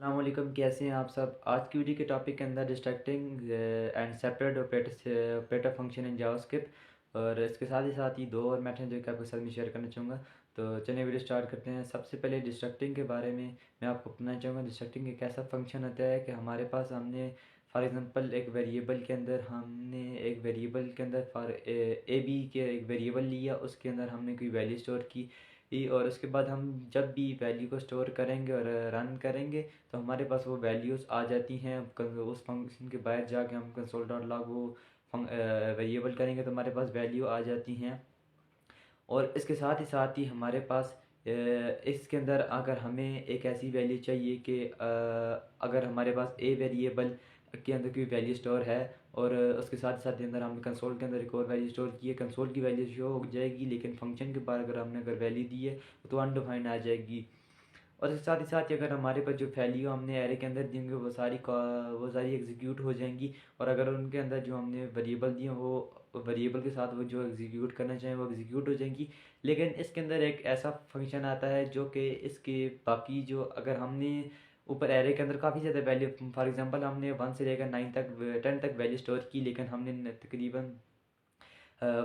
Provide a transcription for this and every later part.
अस्सलामुअलैकुम, कैसे हैं आप सब। आज की वीडियो के टॉपिक के अंदर distracting and separate operator function in JavaScript और इसके साथ ही दो और मैटर जो कि आपके साथ में शेयर करना चाहूँगा। तो चलिए वीडियो स्टार्ट करते हैं। सबसे पहले डिस्ट्रक्टिंग के बारे में मैं आपको बताना चाहूँगा। डिस्ट्रक्टिंग एक ऐसा फंक्शन होता है कि हमारे पास हमने फॉर एग्जांपल एक वेरिएबल के अंदर फॉर ए बी के एक वेरिएबल लिया, उसके अंदर हमने कोई वैल्यू स्टोर की और उसके बाद हम जब भी वैल्यू को स्टोर करेंगे और रन करेंगे तो हमारे पास वो वैल्यूज़ आ जाती हैं। उस फंक्शन के बाहर जाके हम कंसोल डॉट लॉग वो वेरिएबल करेंगे तो हमारे पास वैल्यू आ जाती हैं। और इसके साथ ही हमारे पास इसके अंदर अगर हमें एक ऐसी वैल्यू चाहिए कि अगर हमारे पास ए वेरिएबल के अंदर कोई वैल्यू स्टोर है और उसके साथ ही अंदर हमने कंसोल के अंदर एक और वैल्यू स्टोर की है, कंसोल की वैल्यू शो हो जाएगी लेकिन फंक्शन के बाहर अगर हमने वैल्यू दी है तो अनडिफाइंड आ जाएगी। और इसके साथ ही अगर हमारे पास जो वैल्यू हमने एरे के अंदर दी होंगी वो सारी एग्जीक्यूट हो जाएंगी। और अगर उनके अंदर जो हमने वेरिएबल दिए वो वेरिएबल के साथ वो जो एग्जीक्यूट करना चाहें वो एग्जीक्यूट हो जाएंगी। लेकिन इसके अंदर एक ऐसा फंक्शन आता है जो कि इसके बाकी जो अगर हमने ऊपर एरे के अंदर काफ़ी ज़्यादा वैल्यू फॉर एग्जांपल हमने 1 से लेकर 9 तक 10 तक वैल्यू स्टोर की लेकिन हमने तकरीबन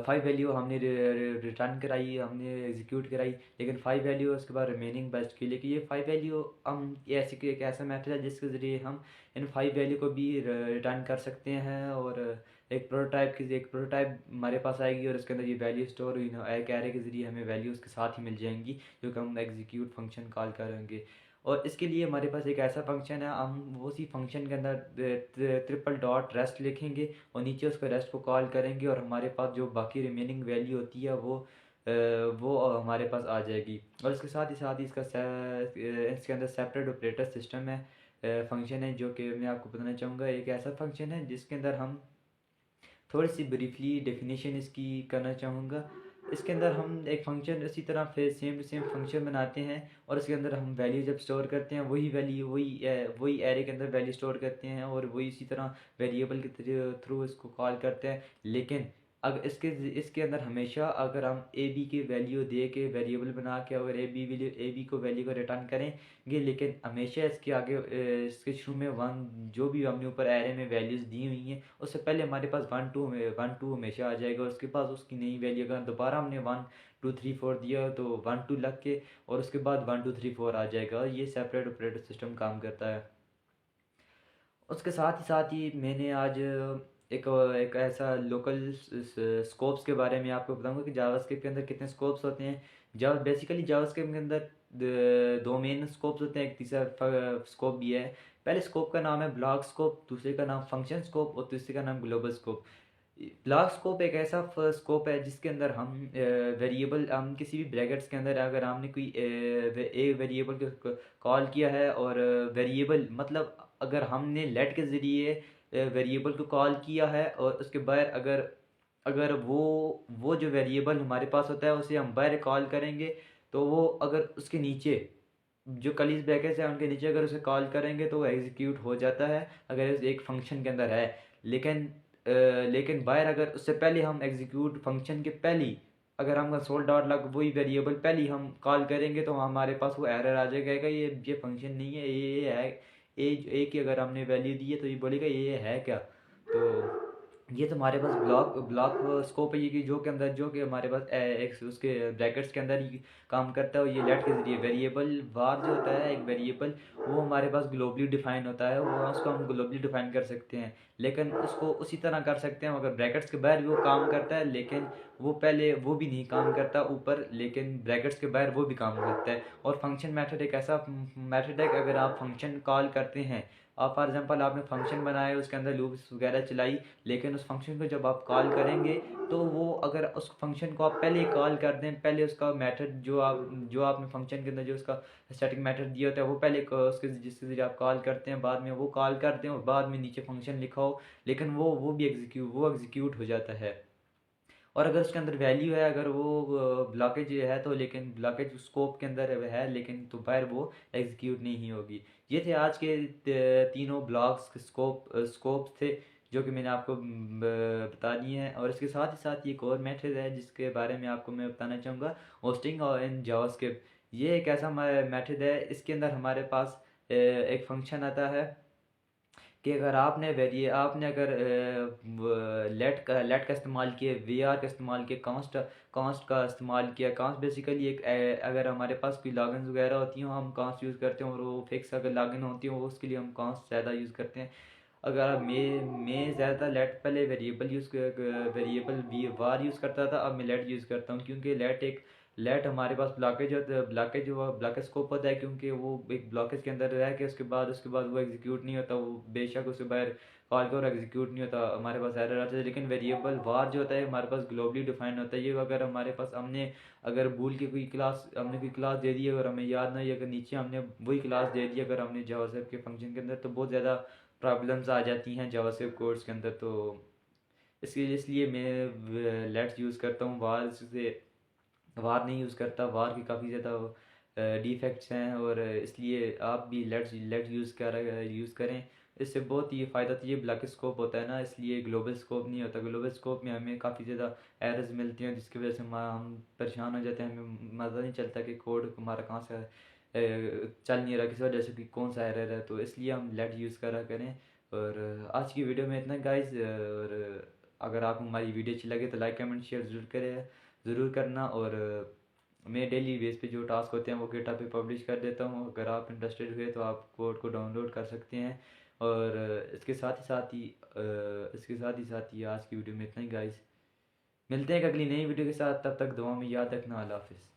5 वैल्यू हमने रिटर्न कराई, हमने एग्जीक्यूट कराई लेकिन 5 वैल्यू उसके बाद रिमेनिंग बच गई। लेकिन ये 5 वैल्यू हम ऐसे एक ऐसा मेथड है जिसके ज़रिए हम इन 5 वैल्यू को भी रिटर्न कर सकते हैं। और एक प्रोटोटाइप हमारे पास आएगी और उसके अंदर ये वैल्यू स्टोर हुई ना एक एरे के ज़रिए हमें वैल्यू उसके साथ ही मिल जाएंगी जो कि हम एग्जीक्यूट फंक्शन कॉल करेंगे। और इसके लिए हमारे पास एक ऐसा फंक्शन है, हम उसी फंक्शन के अंदर ट्रिपल डॉट रेस्ट लिखेंगे और नीचे उसको रेस्ट को कॉल करेंगे और हमारे पास जो बाकी रिमेनिंग वैल्यू होती है वो हमारे पास आ जाएगी। और इसके साथ ही इसके अंदर सेपरेट ऑपरेटर सिस्टम है, फंक्शन है जो कि मैं आपको बताना चाहूँगा। एक ऐसा फंक्शन है जिसके अंदर हम थोड़ी सी ब्रीफली डेफिनेशन इसकी करना चाहूँगा। इसके अंदर हम एक फंक्शन इसी तरह फिर सेम टू सेम फंक्शन बनाते हैं और इसके अंदर हम वैल्यू जब स्टोर करते हैं वही वैल्यू वही एरे के अंदर वैल्यू स्टोर करते हैं और वही इसी तरह वेरिएबल के थ्रू इसको कॉल करते हैं। लेकिन अगर इसके अंदर हमेशा अगर हम ए बी की वैल्यू दे के वेरिएबल बना के अगर ए बी को वैल्यू को रिटर्न करेंगे लेकिन हमेशा इसके आगे इसके शुरू में वन जो भी हमने ऊपर एरे में वैल्यूज़ दी हुई हैं उससे पहले हमारे पास वन टू हमेशा आ जाएगा। और उसके पास उसकी नई वैल्यू अगर दोबारा हमने 1 2 3 4 दिया तो 1 2 लग के और उसके बाद 1 2 3 4 आ जाएगा। और ये सेपरेट ऑपरेटर सिस्टम काम करता है। उसके साथ ही मैंने आज एक एक ऐसा लोकल स्कोप्स के बारे में आपको बताऊंगा कि जावास्क्रिप्ट के अंदर कितने स्कोप्स होते हैं। बेसिकली जावास्क्रिप्ट के अंदर दो मेन स्कोप्स होते हैं, एक तीसरा स्कोप भी है। पहले स्कोप का नाम है ब्लॉक स्कोप, दूसरे का नाम फंक्शन स्कोप और तीसरे का नाम ग्लोबल स्कोप। ब्लॉक स्कोप एक ऐसा स्कोप है जिसके अंदर हम वेरिएबल हम किसी भी ब्रैकेट्स के अंदर अगर हमने कोई एक वेरिएबल को कॉल किया है और वेरिएबल मतलब अगर हमने लेट के ज़रिए वेरिएबल को कॉल किया है और उसके बाद अगर अगर वो जो वेरिएबल हमारे पास होता है उसे हम बाहर कॉल करेंगे तो वो अगर उसके नीचे जो कलीज ब्रैकेट्स है उनके नीचे अगर उसे कॉल करेंगे तो वो एग्जीक्यूट हो जाता है अगर इस एक फंक्शन के अंदर है। लेकिन लेकिन बाहर अगर उससे पहले हम एग्जीक्यूट फंक्शन के पहली अगर हम कंसोल डॉट लॉग वही वेरिएबल पहले हम कॉल करेंगे तो हमारे पास वो एरर आ जाएगा, ये फंक्शन नहीं है, ये है ए की अगर हमने वैल्यू दी है तो ये बोलेगा ये है क्या। तो ये तो हमारे पास ब्लॉक ब्लॉक स्कोप है ये कि जो कि हमारे पास एक उसके ब्रैकेट्स के अंदर ही काम करता है। और ये लेट के जरिए वेरिएबल वार जो होता है एक वेरिएबल वो हमारे पास ग्लोबली डिफाइन होता है, वो उसको हम ग्लोबली डिफाइन कर सकते हैं। लेकिन उसको उसी तरह कर सकते हैं अगर ब्रैकेट्स के बाहर भी वो काम करता है लेकिन वो पहले वो भी नहीं काम करता ऊपर, लेकिन ब्रैकेट्स के बाहर वो भी काम करता है। और फंक्शन मेथड एक ऐसा मेथड है कि अगर आप फंक्शन कॉल करते हैं, आप फॉर एग्जांपल आपने फंक्शन बनाया उसके अंदर लूप्स वगैरह चलाई लेकिन उस फंक्शन को जब आप कॉल करेंगे तो वो अगर उस फंक्शन को आप पहले कॉल कर दें, पहले उसका मेथड जो आपने फंक्शन के अंदर जो उसका स्टैटिक मेथड दिया होता है वो पहले उसके जिसके ज़रिए आप कॉल करते हैं बाद में वो कॉल करते हैं और बाद में नीचे फंक्शन लिखा हो लेकिन वो भी एग्जीक्यूट हो जाता है। और अगर उसके अंदर वैल्यू है अगर वो ब्लॉकेज है तो लेकिन ब्लॉकेज स्कोप के अंदर है लेकिन तो बाहर वो एग्जीक्यूट नहीं होगी। ये थे आज के तीनों ब्लॉक्स स्कोप्स थे जो कि मैंने आपको बता दिए हैं। और इसके साथ ही एक और मेथड है जिसके बारे में आपको मैं बताना चाहूँगा, होस्टिंग और इन जावास्क्रिप्ट। ये एक ऐसा मेथड है इसके अंदर हमारे पास एक फंक्शन आता है कि अगर आपने अगर लेट का इस्तेमाल किया, वीआर का इस्तेमाल किया, कांस्ट का इस्तेमाल किया। कांस्ट बेसिकली अगर हमारे पास कोई लॉगिन वगैरह होती हैं हम कांस्ट यूज़ करते हैं, और वो फिक्स अगर लॉगिन होती हैं वो उसके लिए हम कांस्ट ज़्यादा यूज़ करते हैं। अगर आप मैं ज़्यादा लेट पहले वेरिएबल वी वार यूज़ करता था, अब मैं लेट यूज़ करता हूँ, क्योंकि लेट हमारे पास ब्लॉकेज होता है, ब्लॉकेज स्कोप होता है, क्योंकि वो एक ब्लॉकेज के अंदर रह के उसके बाद वो एग्जीक्यूट नहीं होता, वो बेशक उसके बाहर कॉल कर एग्जीक्यूट नहीं होता, हमारे पास एरर आता है। लेकिन वेरिएबल वार जो होता है हमारे पास ग्लोबली डिफाइंड होता है। ये अगर हमारे पास अगर भूल के हमने कोई क्लास दे दी, अगर हमें याद नहीं, अगर नीचे हमने वही क्लास दे दी अगर हमने जावास्क्रिप्ट के फंक्शन के अंदर, तो बहुत ज़्यादा प्रॉब्लम्स आ जाती हैं जावास्क्रिप्ट कोड्स के अंदर। तो इसलिए मैं लेट्स यूज़ करता हूँ, वार नहीं यूज़ करता। वार की काफ़ी ज़्यादा डिफेक्ट्स हैं, और इसलिए आप भी यूज़ करें। इससे बहुत ही फ़ायदा तो ये ब्लॉक स्कोप होता है ना, इसलिए ग्लोबल स्कोप नहीं होता। ग्लोबल स्कोप में हमें काफ़ी ज़्यादा एरर्स मिलती हैं, जिसकी वजह से हम परेशान हो जाते हैं, हमें मज़ा नहीं चलता कि कोड हमारा कहाँ से चल नहीं रहा, किस वजह से, कि कौन सा एरर है। तो इसलिए हम लेट यूज़ करा करें। और आज की वीडियो में इतना गाइस। और अगर आपको हमारी वीडियो अच्छी लगे तो लाइक कमेंट शेयर ज़रूर करना। और मैं डेली बेस पे जो टास्क होते हैं वो गिटहब पे पब्लिश कर देता हूँ। अगर आप इंटरेस्टेड हुए तो आप कोड को डाउनलोड कर सकते हैं। और इसके साथ ही आज की वीडियो में इतना ही गाइस। मिलते हैं एक अगली नई वीडियो के साथ, तब तक दुआ में याद रखना। अल्लाह हाफिज़।